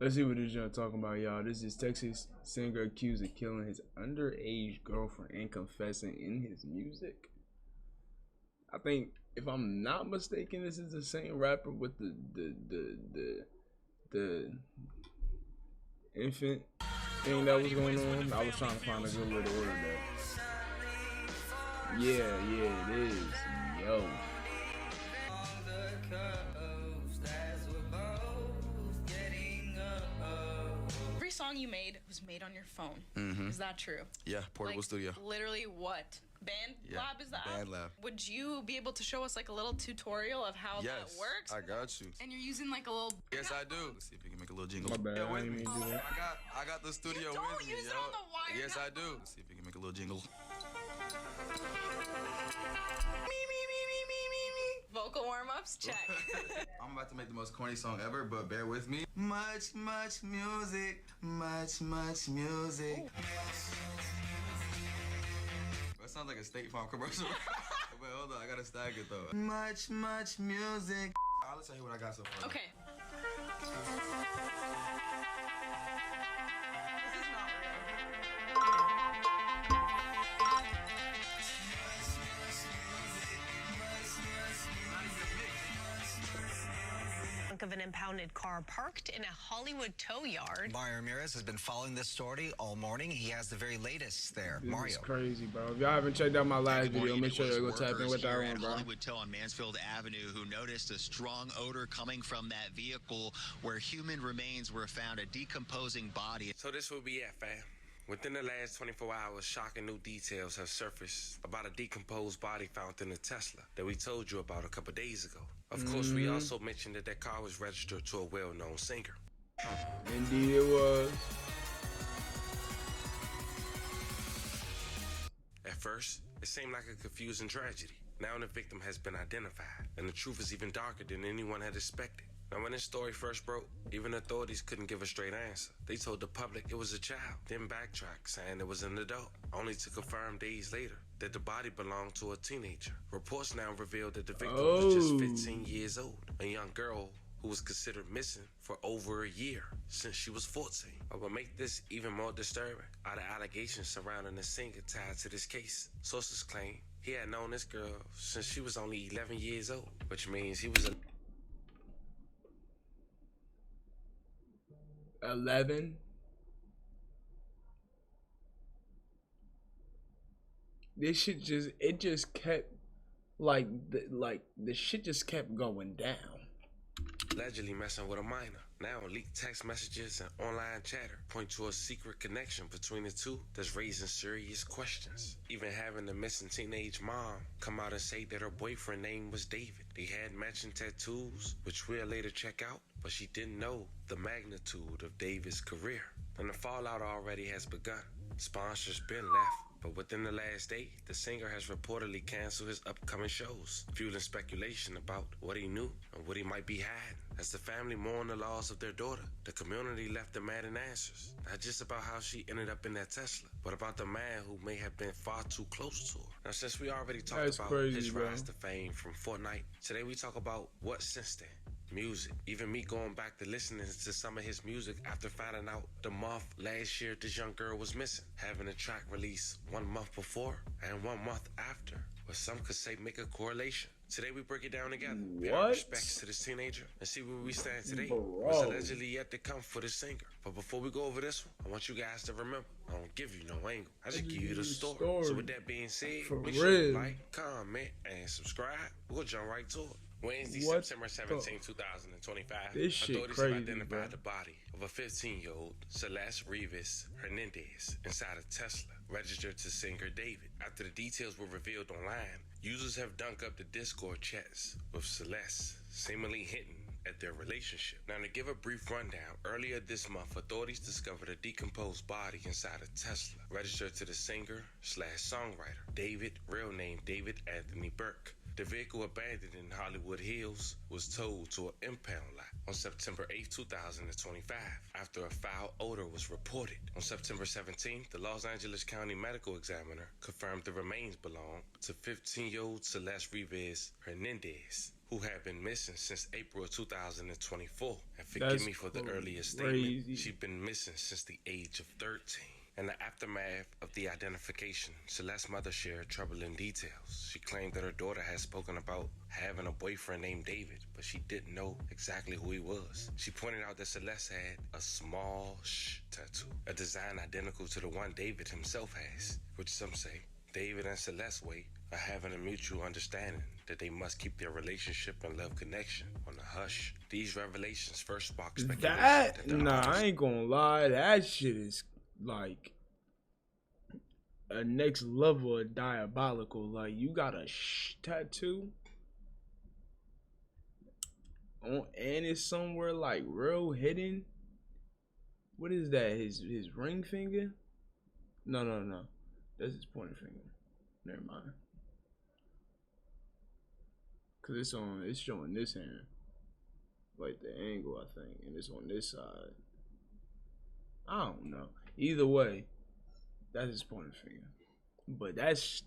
Let's see what this young talking about, y'all. This is Texas singer accused of killing his underage girlfriend and confessing in his music. I think, if I'm not mistaken, this is the same rapper with the infant thing that was going on. I was trying to find a good way to order that. Yeah, it is. Yo. Every song you made was made on your phone. Is that true? Yeah, portable studio. Literally what? Band Lab is that? Band Lab. Would you be able to show us like a little tutorial of how that works? I got you. And you're using like a little. Yes, I do. Let's see if we can make a little jingle. My bad, I didn't mean to do that. I got the studio You don't with me. use it on the wire. Yes, I do. Let's see if we can make a little jingle. Vocal warm-ups, check. I'm about to make the most corny song ever, but bear with me. Much music, much music. Ooh. That sounds like a State Farm commercial. Wait, hold on, I gotta stag it though. Much music. Let's tell you what I got so far. Okay. Of an impounded car parked in a Hollywood tow yard. Mario Ramirez has been following this story all morning. He has the very latest there. This Mario. is crazy, bro. If y'all haven't checked out my last video, make sure to go tap in with that one, bro. Hollywood Tow on Mansfield Avenue, who noticed a strong odor coming from that vehicle where human remains were found, a decomposing body. So this will be it, fam. Within the last 24 hours, shocking new details have surfaced about a decomposed body found in a Tesla that we told you about a couple days ago. Of course, we also mentioned that car was registered to a well-known singer. Indeed it was. At first, it seemed like a confusing tragedy. Now the victim has been identified, and the truth is even darker than anyone had expected. Now, when this story first broke, even authorities couldn't give a straight answer. They told the public it was a child, then backtracked, saying it was an adult, only to confirm days later that the body belonged to a teenager. Reports now revealed that the victim was just 15 years old, a young girl who was considered missing for over a year since she was 14. But what makes this even more disturbing are the allegations surrounding the singer tied to this case. Sources claim he had known this girl since she was only 11 years old, which means he was 11. This shit just kept the shit just kept going down. Allegedly messing with a minor. Now leaked text messages and online chatter point to a secret connection between the two that's raising serious questions. Even having the missing teenage mom come out and say that her boyfriend name was David. They had mentioned tattoos, which we'll later check out, but she didn't know the magnitude of David's career. And the fallout already has begun. Sponsors been left, but within the last day, the singer has reportedly canceled his upcoming shows, fueling speculation about what he knew and what he might be hiding. As the family mourned the loss of their daughter, the community left demanding answers, not just about how she ended up in that Tesla, but about the man who may have been far too close to her. Now, since we already talked about his rise to fame from Fortnite, today we talk about what since then. Music. Even me going back to listening to some of his music after finding out the month last year this young girl was missing, having a track released 1 month before and 1 month after, or some could say make a correlation. Today we break it down together. Pay our respects to this teenager and see where we stand today. What's allegedly yet to come for the singer. But before we go over this one, I want you guys to remember, I don't give you no angle. I just give you the story. So with that being said, make sure you like, comment, and subscribe. We'll jump right to it. Wednesday, September 17, 2025, authorities have identified the body of a 15-year-old Celeste Rivas Hernandez inside a Tesla registered to singer David. After the details were revealed online, users have dunked up the Discord chats with Celeste, seemingly hinting at their relationship. Now, to give a brief rundown, earlier this month, authorities discovered a decomposed body inside a Tesla registered to the singer/songwriter David, real name David Anthony Burke. The vehicle abandoned in Hollywood Hills was towed to an impound lot on September 8, 2025, after a foul odor was reported. On September 17th, the Los Angeles County Medical Examiner confirmed the remains belonged to 15-year-old Celeste Rivas Hernandez, who had been missing since April of 2024. And forgive That's me for the earlier crazy. statement, she'd been missing since the age of 13. In the aftermath of the identification, Celeste's mother shared troubling details. She claimed that her daughter had spoken about having a boyfriend named David, but she didn't know exactly who he was. She pointed out that Celeste had a small sh tattoo, a design identical to the one David himself has, which some say David and Celeste's way of having a mutual understanding that they must keep their relationship and love connection on the hush. These revelations first sparked speculation that the I ain't gonna lie, that shit is like a next level of diabolical. Like, you got a tattoo on, and it's somewhere like real hidden. What is that? His ring finger? No. That's his pointer finger. Never mind. Cause it's showing this hand, like the angle, I think, and it's on this side. I don't know. Either way, that's his pointer finger. But that's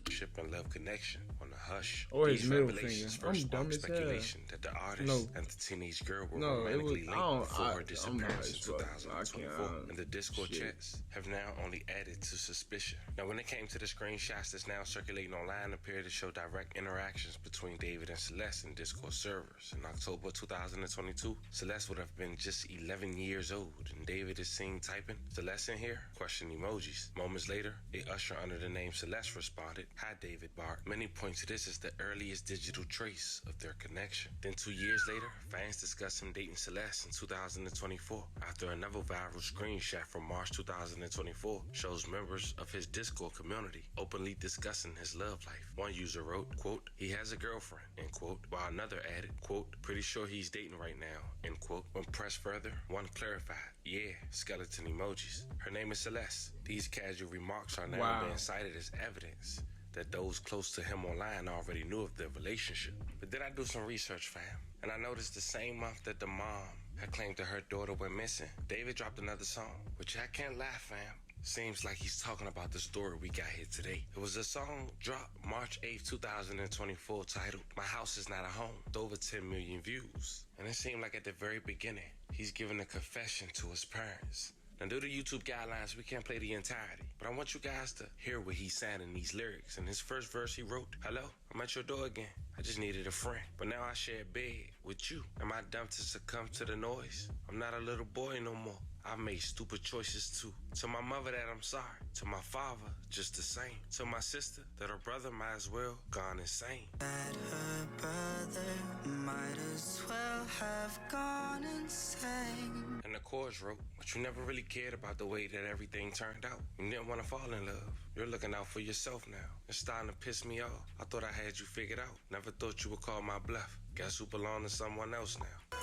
ship and love connection on the hush. Or his These middle revelations finger. first I'm dumb sparked as hell. speculation that the artist and the teenage girl were romantically linked before her disappearance in 2024, and the Discord chats have now only added to suspicion. Now, when it came to the screenshots that's now circulating online, appear to show direct interactions between David and Celeste in Discord servers. In October 2022, Celeste would have been just 11 years old, and David is seen typing, "Celeste in here?" question emojis. Moments later, a usher under the name Celeste responded, "Hi, David Bart." Many point to this as the earliest digital trace of their connection. Then 2 years later, fans discussed him dating Celeste in 2024 after another viral screenshot from March 2024 shows members of his Discord community openly discussing his love life. One user wrote, quote, "He has a girlfriend," end quote, while another added, quote, "Pretty sure he's dating right now," end quote. When pressed further, one clarified, "Yeah, skeleton emojis. Her name is Celeste." These casual remarks are now being cited as evidence that those close to him online already knew of their relationship. But then I do some research, fam, and I noticed the same month that the mom had claimed that her daughter went missing, David dropped another song, which I can't lie, fam. Seems like he's talking about the story we got here today. It was a song dropped March 8th, 2024 titled "My House Is Not a Home" with over 10 million views. And it seemed like at the very beginning, he's giving a confession to his parents. Now, due to YouTube guidelines, we can't play the entirety, but I want you guys to hear what he's saying in these lyrics. In his first verse, he wrote, "Hello, I'm at your door again. I just needed a friend, but now I share a bed with you. Am I dumb to succumb to the noise? I'm not a little boy no more. I've made stupid choices too. To my mother that I'm sorry. To my father, just the same. To my sister, that her brother might as well gone insane." That her brother might as well have gone insane. And the chorus wrote, "But you never really cared about the way that everything turned out. You didn't want to fall in love. You're looking out for yourself now. It's starting to piss me off. I thought I had you figured out. Never thought you would call my bluff. Guess who belong to someone else now."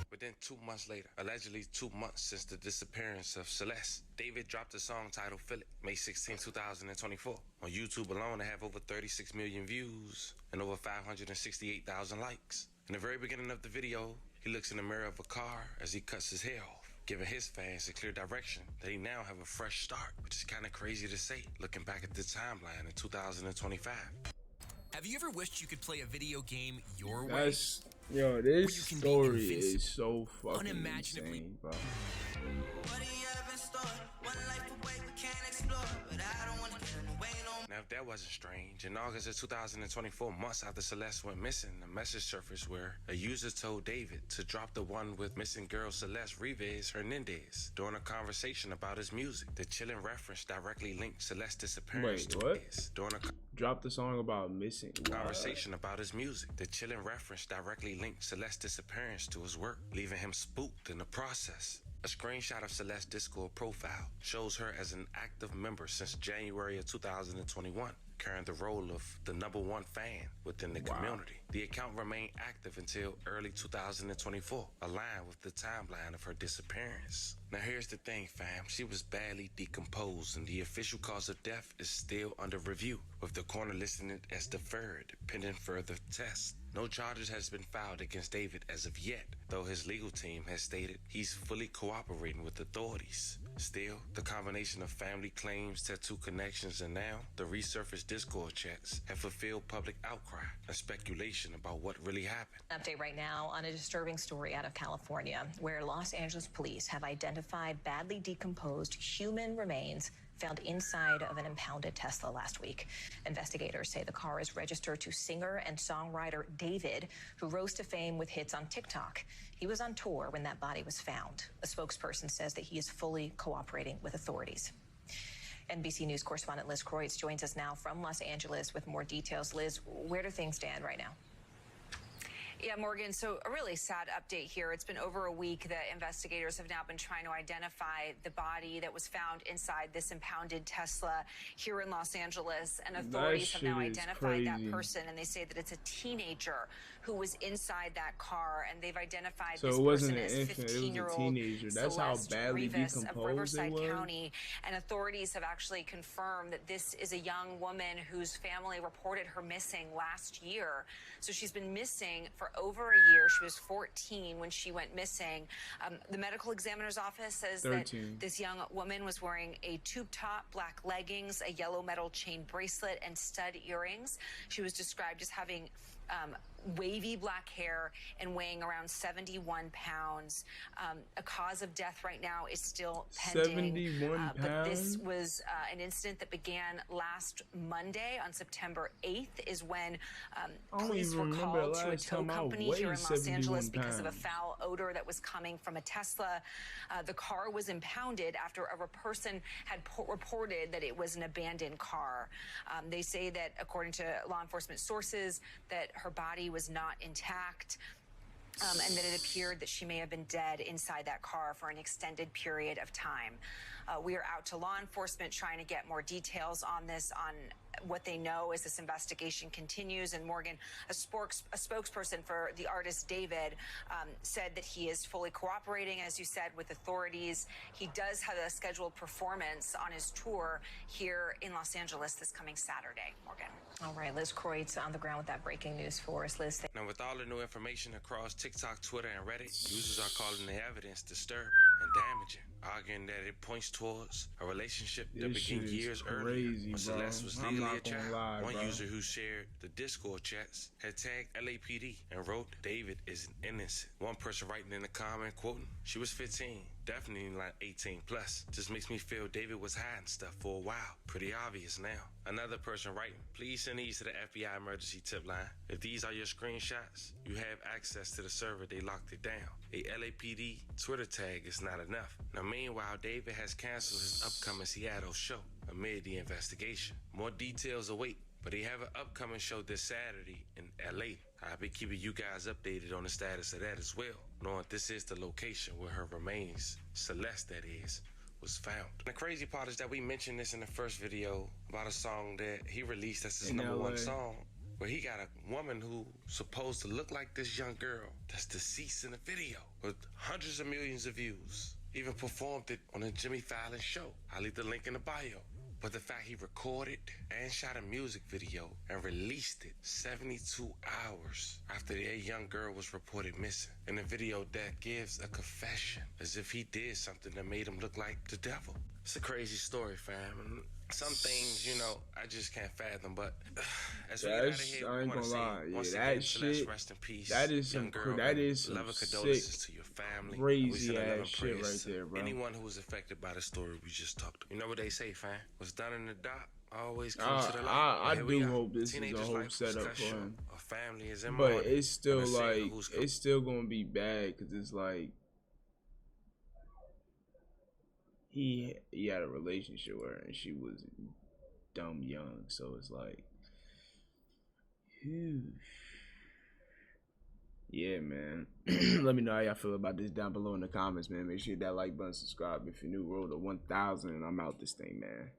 But then 2 months later, allegedly 2 months since the disappearance of Celeste, David dropped a song titled "Feel It," May 16, 2024. On YouTube alone, they have over 36 million views and over 568,000 likes. In the very beginning of the video, he looks in the mirror of a car as he cuts his hair off, giving his fans a clear direction that he now have a fresh start, which is kind of crazy to say, looking back at the timeline in 2025. Have you ever wished you could play a video game your way? Yo, this story is so fucking unimaginably insane, bro. What do you have in store? One life away we can't explore, but I don't want to get in the way no more. Now, if that wasn't strange, in August of 2024, months after Celeste went missing, a message surfaced where a user told David to drop the one with missing girl Celeste Rivas Hernandez during a conversation about his music. The chilling reference directly linked Celeste's disappearance to his. Drop the song about missing. Conversation about his music. The chilling reference directly linked Celeste's disappearance to his work, leaving him spooked in the process. A screenshot of Celeste's Discord profile shows her as an active member since January of 2021, carrying the role of the #1 fan within the community. The account remained active until early 2024, aligned with the timeline of her disappearance. Now here's the thing, fam. She was badly decomposed, and the official cause of death is still under review, with the coroner listing it as deferred, pending further tests. No charges has been filed against David as of yet, though his legal team has stated he's fully cooperating with authorities. Still, the combination of family claims, tattoo connections, and now the resurfaced Discord chats have fulfilled public outcry and speculation about what really happened. Update right now on a disturbing story out of California, where Los Angeles police have identified badly decomposed human remains found inside of an impounded Tesla last week. Investigators say the car is registered to singer and songwriter David, who rose to fame with hits on TikTok. He was on tour when that body was found. A spokesperson says that he is fully cooperating with authorities. NBC News correspondent Liz Kreutz joins us now from Los Angeles with more details. Liz, where do things stand right now? Yeah, Morgan, so a really sad update here. It's been over a week that investigators have now been trying to identify the body that was found inside this impounded Tesla here in Los Angeles. And authorities have now identified that person, and they say that it's a teenager who was inside that car, and they've identified this person as 15-year-old That's how badly decomposed of Riverside County. And authorities have actually confirmed that this is a young woman whose family reported her missing last year. So she's been missing for over a year. She was 14 when she went missing. The medical examiner's office says 13. That this young woman was wearing a tube top, black leggings, a yellow metal chain bracelet, and stud earrings. She was described as having wavy black hair and weighing around 71 pounds. A cause of death right now is still pending. 71 pounds? But this was an incident that began last Monday on September 8th is when police were called to a tow company here in Los Angeles because of a foul odor that was coming from a Tesla. The car was impounded after a person had reported that it was an abandoned car. They say that, according to law enforcement sources, that her body was not intact, and that it appeared that she may have been dead inside that car for an extended period of time. We are out to law enforcement trying to get more details on this, on what they know as this investigation continues. And Morgan, a spokesperson for the artist David, said that he is fully cooperating, as you said, with authorities. He does have a scheduled performance on his tour here in Los Angeles this coming Saturday. Morgan. All right, Liz Kreutz on the ground with that breaking news for us. Liz. Now, with all the new information across TikTok, Twitter, and Reddit, users are calling the evidence disturbing and damaging, arguing that it points towards a relationship that began years earlier when Celeste was legally a child. One user who shared the Discord chats had tagged LAPD and wrote, "David is innocent." One person writing in the comment, quoting, "She was 15. Definitely like 18 plus. Just makes me feel David was hiding stuff for a while. Pretty obvious now." Another person writing, "Please send these to the FBI emergency tip line. If these are your screenshots, you have access to the server. They locked it down. A LAPD Twitter tag is not enough." Now, meanwhile, David has canceled his upcoming Seattle show amid the investigation. More details await, but they have an upcoming show this Saturday in LA. I'll be keeping you guys updated on the status of that as well, knowing this is the location where her remains, Celeste that is, was found. And the crazy part is that we mentioned this in the first video about a song that he released as his #1 song, where he got a woman who supposed to look like this young girl that's deceased in the video with hundreds of millions of views. Even performed it on a Jimmy Fallon show. I'll leave the link in the bio. But the fact he recorded and shot a music video and released it 72 hours after a young girl was reported missing. In a video that gives a confession as if he did something that made him look like the devil. It's a crazy story, fam. Some things, you know, I just can't fathom, but as we get out of here, I ain't gonna lie. Yeah, that shit, rest in peace. That is some condolences to your family. Crazy ass shit right there, bro. Anyone who was affected by the story we just talked about. You know what they say, fam? What's done in the dark always comes to the light. I do hope this is a whole setup for him. A family is in but it's still like, it's still gonna be bad, because it's like, he had a relationship with her and she was dumb young, so it's like, whew. Yeah, man. Let me know how y'all feel about this down below in the comments, man. Make sure you hit that like button, subscribe if you're new. Roll to 1,000 and I'm out this thing, man.